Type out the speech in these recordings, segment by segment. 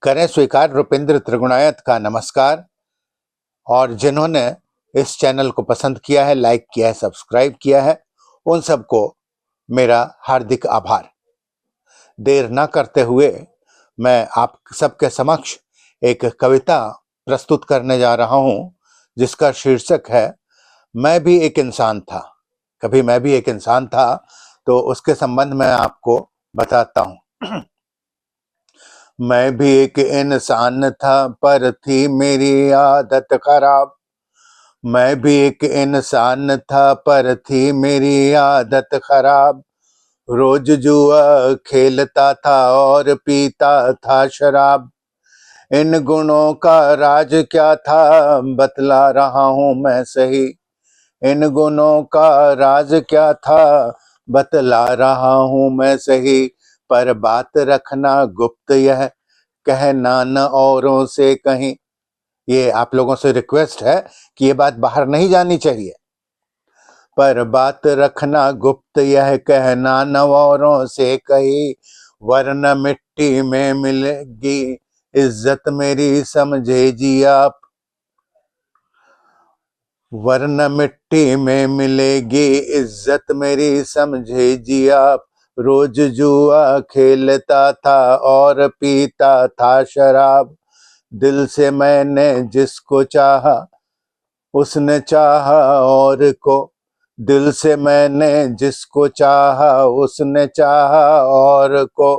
करें स्वीकार रुपेंद्र त्रिगुणायत का नमस्कार। और जिन्होंने इस चैनल को पसंद किया है, लाइक किया है, सब्सक्राइब किया है, उन सबको मेरा हार्दिक आभार। देर न करते हुए मैं आप सबके समक्ष एक कविता प्रस्तुत करने जा रहा हूं, जिसका शीर्षक है मैं भी एक इंसान था। कभी मैं भी एक इंसान था, तो उसके संबंध में आपको बताता हूं। मैं भी एक इंसान था, पर थी मेरी आदत खराब। मैं भी एक इंसान था, पर थी मेरी आदत खराब। रोज जुआ खेलता था और पीता था शराब। इन गुणों का राज क्या था, बतला रहा हूं मैं सही। इन गुणों का राज क्या था, बतला रहा हूं मैं सही। पर बात रखना गुप्त, यह कहना न औरों से कहीं। ये आप लोगों से रिक्वेस्ट है कि ये बात बाहर नहीं जानी चाहिए। पर बात रखना गुप्त, यह कहना न औरों से कहीं। वरना मिट्टी में मिलेगी इज्जत मेरी, समझे जी आप। वरना मिट्टी में मिलेगी इज्जत मेरी, समझे जी आप। रोज जुआ खेलता था और पीता था शराब। दिल से मैंने जिसको चाहा, उसने चाहा और को। दिल से मैंने जिसको चाहा, उसने चाहा और को।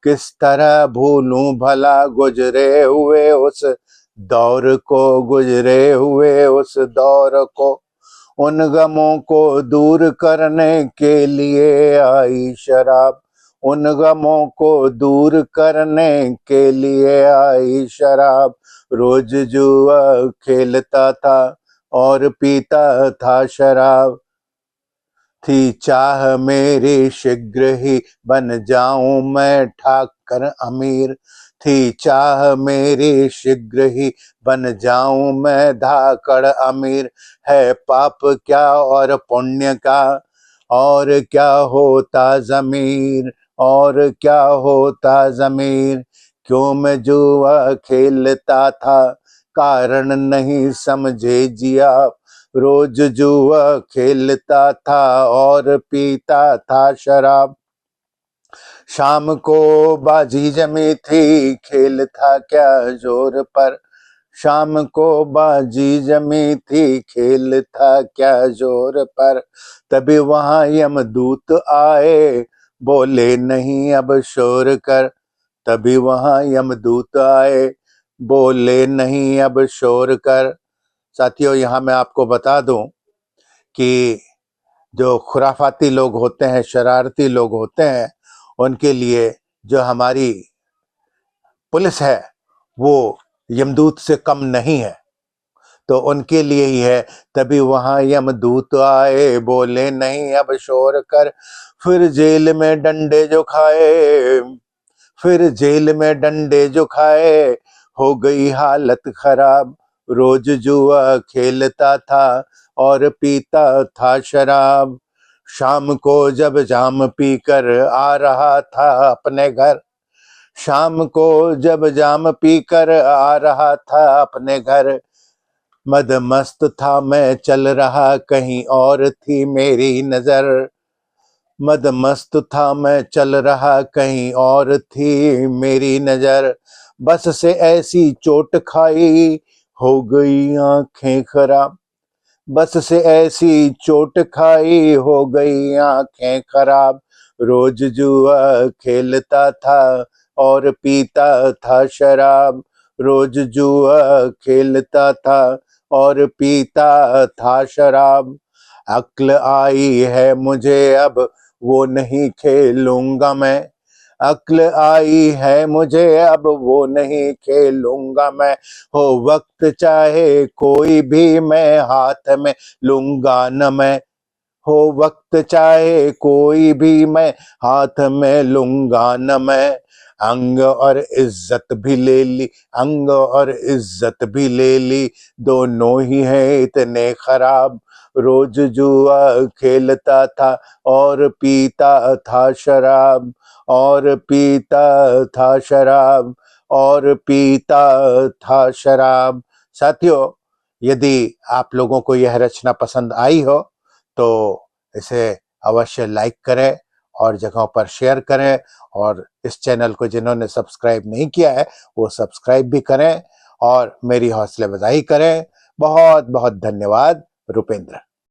किस तरह भूलूं भला गुजरे हुए उस दौर को, गुजरे हुए उस दौर को। उन गमों को दूर करने के लिए आई शराब। उन गमों को दूर करने के लिए आई शराब। रोज जुआ खेलता था और पीता था शराब। थी चाह मेरी शीघ्र ही बन जाऊं मैं ठाकर अमीर। थी चाह मेरी शीघ्र ही बन जाऊं मैं धाकड़ अमीर। है पाप क्या और पुण्य का, और क्या होता जमीर, और क्या होता जमीर। क्यों मैं जुआ खेलता था, कारण नहीं समझे जी आप। रोज जुआ खेलता था और पीता था शराब। शाम को बाजी जमी थी, खेल था क्या जोर पर। शाम को बाजी जमी थी, खेल था क्या जोर पर। तभी वहां यमदूत आए, बोले नहीं अब शोर कर। तभी वहां यमदूत आए, बोले नहीं अब शोर कर। साथियों, यहाँ मैं आपको बता दूं कि जो खुराफाती लोग होते हैं, शरारती लोग होते हैं, उनके लिए जो हमारी पुलिस है वो यमदूत से कम नहीं है। तो उनके लिए ही है। तभी वहां यमदूत आए, बोले नहीं अब शोर कर। फिर जेल में डंडे जो खाए, फिर जेल में डंडे जो खाए, हो गई हालत खराब। रोज जुआ खेलता था और पीता था शराब। शाम को जब जाम पीकर आ रहा था अपने घर। शाम को जब जाम पीकर आ रहा था अपने घर। मदमस्त था मैं चल रहा, कहीं और थी मेरी नजर। मदमस्त था मैं चल रहा, कहीं और थी मेरी नजर। बस से ऐसी चोट खाई, हो गई आंखें खराब। बस से ऐसी चोट खाई, हो गई आंखें खराब। रोज जुआ खेलता था और पीता था शराब। रोज जुआ खेलता था और पीता था शराब। अक्ल आई है मुझे अब, वो नहीं खेलूंगा मैं। अक्ल आई है मुझे अब, वो नहीं खेलूंगा मैं। हो वक्त चाहे कोई भी, मैं हाथ में लूंगा न मैं। हो वक्त चाहे कोई भी, मैं हाथ में लूंगा न मैं। अंग और इज्जत भी ले ली, अंग और इज्जत भी ले ली, दोनों ही हैं इतने खराब। रोज जुआ खेलता था और पीता था शराब। और पीता था शराब, और पीता था शराब। साथियों, यदि आप लोगों को यह रचना पसंद आई हो तो इसे अवश्य लाइक करें और जगहों पर शेयर करें, और इस चैनल को जिन्होंने सब्सक्राइब नहीं किया है वो सब्सक्राइब भी करें और मेरी हौसला अफजाई करें। बहुत बहुत धन्यवाद। रुपेंद्र।